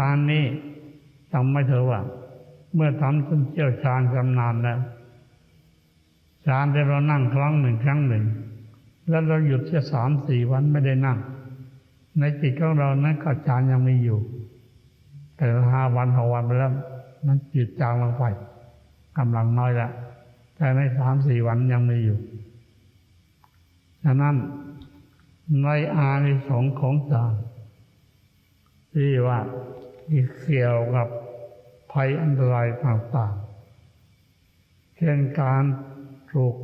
านนี้จำไว้เถอะว่าเมื่อทำจนเชี่ยวชาญชำนาญแล้วฌานที่เรานั่งครั้งหนึ่งแล้วเราหยุดแค่3-4 วันไม่ได้นั่งในจิตของเรานั้นก็ฌานยังมีอยู่แต่5 วัน6 วันไปแล้วมันจิตจางลงไปกำลังน้อยแล้วแต่ใน3-4 วันยังมีอยู่ฉะนั้นในอานิสงส์ของฌานที่ว่าเกี่ยวกับภัยอันตรายต่างๆเช่นการถูก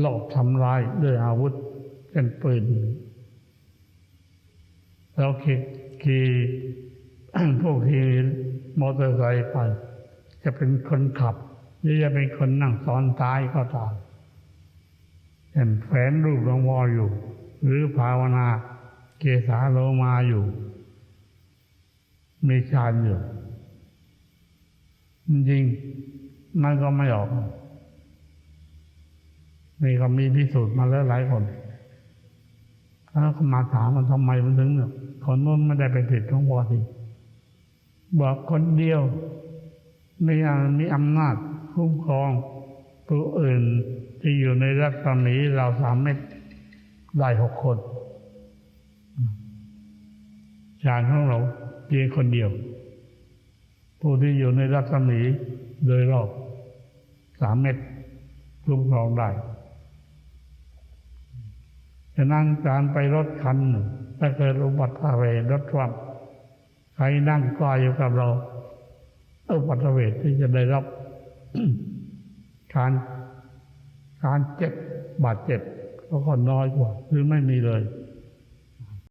ลอบทำลายด้วยอาวุธเช่นปืนแล้วขี่ผู้ขี่มอเตอร์ไซค์ไปจะเป็นคนขับหรือจะเป็นคนนั่งซ้อนท้ายก็ตามเห็นแฝงรูปหลวงพ่ออยู่หรือภาวนาเกสาโลมาอยู่มีฌานอยู่จริงมันก็ไม่ออกนี่ก็มีพิสูจน์มาแล้วหลายคนแล้วก็มาถามมันทำไมมันถึงเนี่ยคนนู้นไม่ได้ไปติดของพ่อทีบอกคนเดียวมีอำนาจคุ้มครองผู้อื่นที่อยู่ในรัศมีเรา3 เมตรได้6 คนฌานของเราเพียงคนเดียวผู้ที่อยู่ในรัศมีโดยรอบ3 เมตรคุ้มครองได้ฉะนั้นการไปรถคันหนึ่งถ้าเกิดอุบัติเหตุรถคว่ำใครนั่งใกล้อยู่กับเราอุบัติเหตุที่จะได้รับ การเจ็บบาดเจ็บก็น้อยกว่าหรือไม่มีเลย